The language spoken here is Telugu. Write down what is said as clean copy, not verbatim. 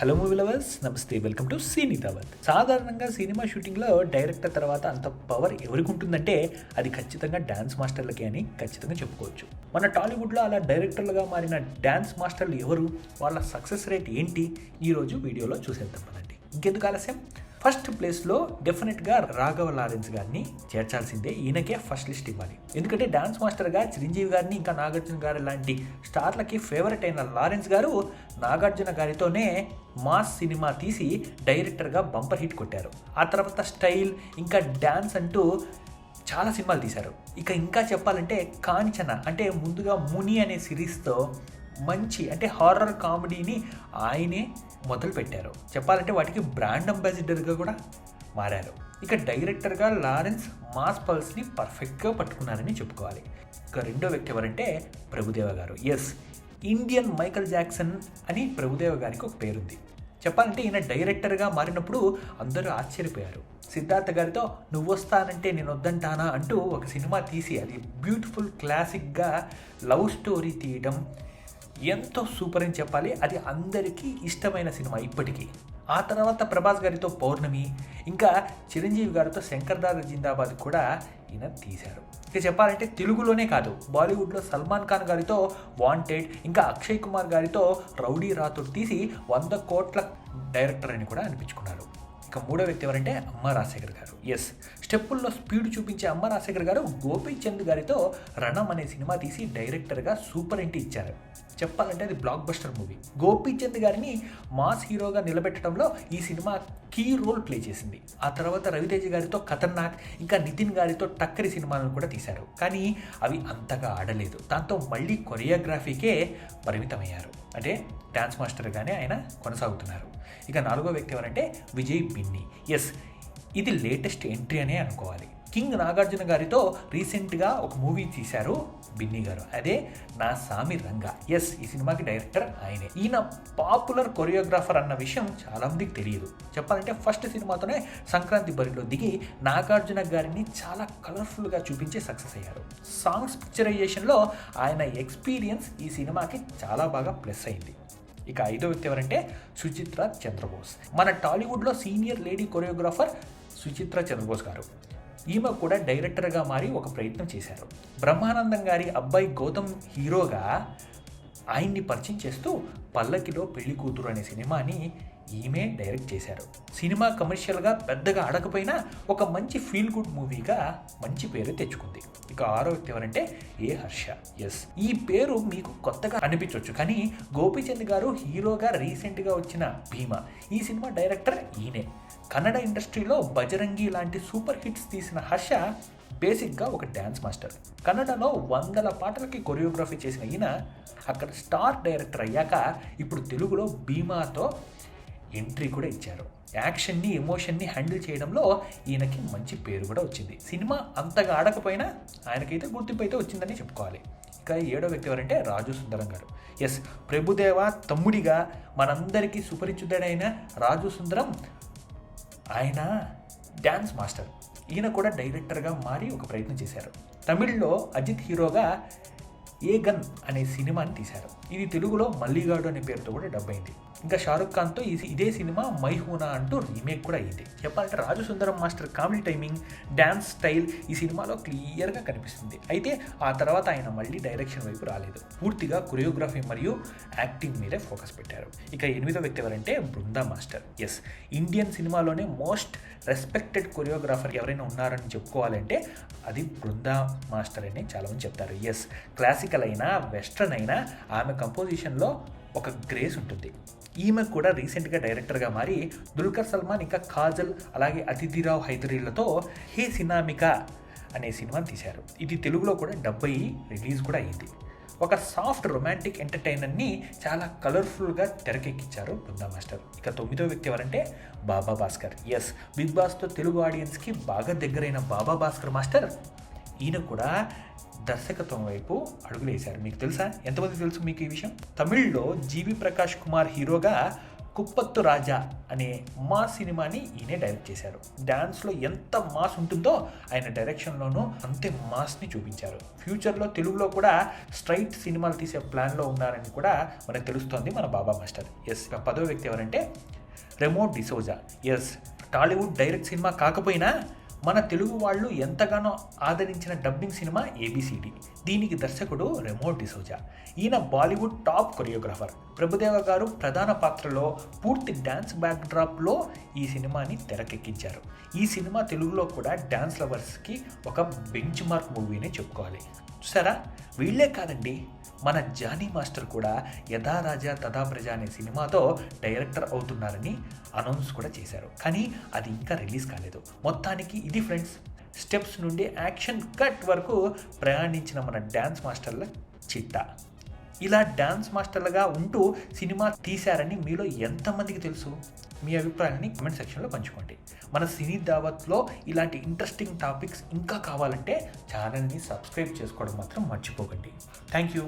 హలో మూవీ లవర్స్, నమస్తే, వెల్కమ్ టు సినీతావత్. సాధారణంగా సినిమా షూటింగ్లో డైరెక్టర్ తర్వాత అంత పవర్ ఎవరికి ఉంటుందంటే అది ఖచ్చితంగా డ్యాన్స్ మాస్టర్లకే అని ఖచ్చితంగా చెప్పుకోవచ్చు. మన టాలీవుడ్లో అలా డైరెక్టర్లుగా మారిన డ్యాన్స్ మాస్టర్లు ఎవరు, వాళ్ళ సక్సెస్ రేట్ ఏంటి, ఈరోజు వీడియోలో చూసేద్దాం పదండి. ఇంకెందుకు ఆలస్యం, ఫస్ట్ ప్లేస్లో డెఫినెట్గా రాఘవ లారెన్స్ గారిని చేర్చాల్సిందే. ఈయనకే ఫస్ట్ లిస్ట్ ఇవ్వాలి. ఎందుకంటే డాన్స్ మాస్టర్గా చిరంజీవి గారిని ఇంకా నాగార్జున గారి లాంటి స్టార్లకి ఫేవరెట్ అయిన లారెన్స్ గారు నాగార్జున గారితోనే మాస్ సినిమా తీసి డైరెక్టర్గా బంపర్ హిట్ కొట్టారు. ఆ తర్వాత స్టైల్ ఇంకా డ్యాన్స్ అంటూ చాలా సినిమాలు తీశారు. ఇంకా చెప్పాలంటే కాంచన అంటే ముందుగా ముని అనే సిరీస్తో మంచి అంటే హారర్ కామెడీని ఆయనే మొదలు పెట్టారు. చెప్పాలంటే వాటికి బ్రాండ్ అంబాసిడర్గా కూడా మారారు. ఇక డైరెక్టర్గా లారెన్స్ మాస్ పల్స్ని పర్ఫెక్ట్గా పట్టుకున్నారని చెప్పుకోవాలి. ఇక రెండో వ్యక్తి ఎవరంటే ప్రభుదేవ గారు. ఇండియన్ మైకల్ జాక్సన్ అని ప్రభుదేవ గారికి ఒక పేరుంది. చెప్పాలంటే ఈయన డైరెక్టర్గా మారినప్పుడు అందరూ ఆశ్చర్యపోయారు. సిద్ధార్థ గారితో నువ్వు వస్తానంటే నేను వద్దంటానా అంటూ ఒక సినిమా తీసి అది బ్యూటిఫుల్ క్లాసిక్గా లవ్ స్టోరీ తీయడం ఎంతో సూపర్ అని చెప్పాలి. అది అందరికీ ఇష్టమైన సినిమా ఇప్పటికీ. ఆ తర్వాత ప్రభాస్ గారితో పౌర్ణమి, ఇంకా చిరంజీవి గారితో శంకర్దాద జిందాబాద్ కూడా ఈయన తీశారు. ఇక చెప్పాలంటే తెలుగులోనే కాదు, బాలీవుడ్లో సల్మాన్ ఖాన్ గారితో వాంటెడ్, ఇంకా అక్షయ్ కుమార్ గారితో రౌడీ రాథోడ్ తీసి 100 కోట్ల డైరెక్టర్ అని కూడా అనిపించుకున్నారు. ఇక మూడో వ్యక్తి ఎవరంటే అమ్మ రాజశేఖర్ గారు. స్టెప్పుల్లో స్పీడ్ చూపించే అమ్మ రాజశేఖర్ గారు గోపీచంద్ గారితో రణం అనే సినిమా తీసి డైరెక్టర్గా సూపర్ ఎంట్రీ ఇచ్చారు. చెప్పాలంటే అది బ్లాక్ బస్టర్ మూవీ. గోపీచంద్ గారిని మాస్ హీరోగా నిలబెట్టడంలో ఈ సినిమా కీ రోల్ ప్లే చేసింది. ఆ తర్వాత రవితేజ గారితో ఖతర్నాక్, ఇంకా నితిన్ గారితో టక్కరి సినిమాలను కూడా తీశారు. కానీ అవి అంతగా ఆడలేదు. దాంతో మళ్ళీ కొరియోగ్రఫీకే పరిమితమయ్యారు. అంటే డ్యాన్స్ మాస్టర్గానే ఆయన కొనసాగుతున్నారు. ఇక నాలుగో వ్యక్తి ఎవరంటే విజయ్ బిన్ని. ఇది లేటెస్ట్ ఎంట్రీ అనే అనుకోవాలి. కింగ్ నాగార్జున గారితో రీసెంట్గా ఒక మూవీ తీశారు బిన్నీ గారు, అదే నా సామి రంగా. ఈ సినిమాకి డైరెక్టర్ ఆయనే. ఈయన పాపులర్ కొరియోగ్రాఫర్ అన్న విషయం చాలామందికి తెలియదు. చెప్పాలంటే ఫస్ట్ సినిమాతోనే సంక్రాంతి బరిలో దిగి నాగార్జున గారిని చాలా కలర్ఫుల్గా చూపించి సక్సెస్ అయ్యారు. సాంగ్స్ పిక్చరైజేషన్లో ఆయన ఎక్స్పీరియన్స్ ఈ సినిమాకి చాలా బాగా ప్లస్ అయింది. ఇక ఐదో వ్యక్తి ఎవరంటే సుచిత్ర చంద్రబోస్. మన టాలీవుడ్లో senior lady choreographer Suchitra Chandrabose garu. ఈమె కూడా డైరెక్టర్గా మారి ఒక ప్రయత్నం చేశారు. బ్రహ్మానందం గారి అబ్బాయి గౌతమ్ హీరోగా ఆయన్ని పరిచయం చేస్తూ పల్లకిలో పెళ్లి కూతురు అనే సినిమాని ఈమె డైరెక్ట్ చేశారు. సినిమా కమర్షియల్గా పెద్దగా ఆడకపోయినా ఒక మంచి ఫీల్ గుడ్ మూవీగా మంచి పేరు తెచ్చుకుంది. ఇక ఆరో వ్యక్తి ఎవరంటే హర్ష. ఈ పేరు మీకు కొత్తగా అనిపించవచ్చు, కానీ గోపీచంద్ గారు హీరోగా రీసెంట్గా వచ్చిన భీమా ఈ సినిమా డైరెక్టర్ ఈయనే. కన్నడ ఇండస్ట్రీలో బజరంగి లాంటి సూపర్ హిట్స్ తీసిన హర్ష బేసిక్గా ఒక డ్యాన్స్ మాస్టర్. కన్నడలో 100 పాటలకి కొరియోగ్రఫీ చేసిన ఈయన అక్కడ స్టార్ డైరెక్టర్ అయ్యాక ఇప్పుడు తెలుగులో భీమాతో ఎంట్రీ కూడా ఇచ్చారు. యాక్షన్ని, ఎమోషన్ని హ్యాండిల్ చేయడంలో ఈయనకి మంచి పేరు కూడా వచ్చింది. సినిమా అంతగా ఆడకపోయినా ఆయనకైతే గుర్తింపు అయితే వచ్చిందని చెప్పుకోవాలి. ఇక ఏడో వ్యక్తి ఎవరంటే రాజు సుందరం గారు. ప్రభుదేవ తమ్ముడిగా మనందరికీ సుపరిచితుడైన రాజు సుందరం ఆయన డ్యాన్స్ మాస్టర్. ఈయన కూడా డైరెక్టర్గా మారి ఒక ప్రయత్నం చేశారు. తమిళ్లో అజిత్ హీరోగా ఏ గన్ అనే సినిమాని తీశారు. ఇది తెలుగులో మల్లిగాడు అనే పేరుతో కూడా డబ్ అయింది. ఇంకా షారుఖ్ ఖాన్తో ఇదే సినిమా మైహూనా అంటూ రీమేక్ కూడా అయింది. చెప్పాలంటే Raju Sundaram master comedy timing, dance style ఈ సినిమాలో క్లియర్గా కనిపిస్తుంది. అయితే ఆ తర్వాత ఆయన మళ్ళీ డైరెక్షన్ వైపు రాలేదు. పూర్తిగా కొరియోగ్రఫీ మరియు యాక్టింగ్ మీదే ఫోకస్ పెట్టారు. ఇక ఎనిమిదో వ్యక్తి ఎవరంటే బృందా మాస్టర్. ఇండియన్ సినిమాలోనే మోస్ట్ రెస్పెక్టెడ్ కొరియోగ్రాఫర్ ఎవరైనా ఉన్నారని చెప్పుకోవాలంటే అది బృందా మాస్టర్ అని చాలామంది చెప్తారు. క్లాసికల్ అయినా వెస్ట్రన్ అయినా ఆమె కంపోజిషన్లో ఒక గ్రేస్ ఉంటుంది. ఈమె కూడా రీసెంట్గా డైరెక్టర్గా మారి దుల్కర్ సల్మాన్, ఇంకా కాజల్, అలాగే అతిథిరావు హైదరీలతో హే సినామికా అనే సినిమాని తీశారు. ఇది తెలుగులో కూడా డబ్ అయ్యి రిలీజ్ కూడా అయింది. ఒక సాఫ్ట్ రొమాంటిక్ ఎంటర్టైనర్ని చాలా కలర్ఫుల్గా తెరకెక్కించారు బృందా మాస్టర్. ఇక తొమ్మిదో వ్యక్తి ఎవరంటే బాబా భాస్కర్. బిగ్ బాస్తో తెలుగు ఆడియన్స్కి బాగా దగ్గరైన బాబా భాస్కర్ మాస్టర్ ఈయన కూడా దర్శకత్వం వైపు అడుగులేశారు. మీకు తెలుసా? ఎంతమంది తెలుసు మీకు ఈ విషయం? తమిళ్లో జీవి ప్రకాష్ కుమార్ హీరోగా కుప్పత్తు రాజా అనే మాస్ సినిమాని ఈయనే డైరెక్ట్ చేశారు. డ్యాన్స్లో ఎంత మాస్ ఉంటుందో ఆయన డైరెక్షన్లోనూ అంతే మాస్ని చూపించారు. ఫ్యూచర్లో తెలుగులో కూడా స్ట్రైట్ సినిమాలు తీసే ప్లాన్లో ఉన్నారని కూడా మనకు తెలుస్తోంది మన బాబా మాస్టర్. ఎస్, 10వ వ్యక్తి ఎవరంటే Remo D'Souza. Yes, Tollywood direct cinema కాకపోయినా మన తెలుగు వాళ్ళు ఎంతగానో ఆదరించిన డబ్బింగ్ సినిమా ఏబిసిడి. దీనికి దర్శకుడు రెమో డిసోజా. ఈయన బాలీవుడ్ టాప్ కొరియోగ్రాఫర్. ప్రభుదేవ గారు ప్రధాన పాత్రలో పూర్తి డ్యాన్స్ బ్యాక్డ్రాప్లో ఈ సినిమాని తెరకెక్కించారు. ఈ సినిమా తెలుగులో కూడా డ్యాన్స్ లవర్స్కి ఒక బెంచ్ మార్క్ మూవీనే చెప్పుకోవాలి. చూసారా, వీళ్ళే కాదండి, మన జానీ మాస్టర్ కూడా యథా రాజా తథా ప్రజ అనే సినిమాతో డైరెక్టర్ అవుతున్నారని అనౌన్స్ కూడా చేశారు. కానీ అది ఇంకా రిలీజ్ కాలేదు. మొత్తానికి ఇది ఫ్రెండ్స్, స్టెప్స్ నుండి యాక్షన్ కట్ వరకు ప్రయాణించిన మన డ్యాన్స్ మాస్టర్ల చిట్టా. ఇలా డ్యాన్స్ మాస్టర్లుగా ఉంటూ సినిమా తీశారని మీలో ఎంతమందికి తెలుసు? మీ అభిప్రాయాన్ని కామెంట్ సెక్షన్లో పంచుకోండి. మన సినీ దావత్లో ఇలాంటి ఇంట్రెస్టింగ్ టాపిక్స్ ఇంకా కావాలంటే ఛానల్ని సబ్స్క్రైబ్ చేసుకోవడం మాత్రం మర్చిపోకండి. Thank you.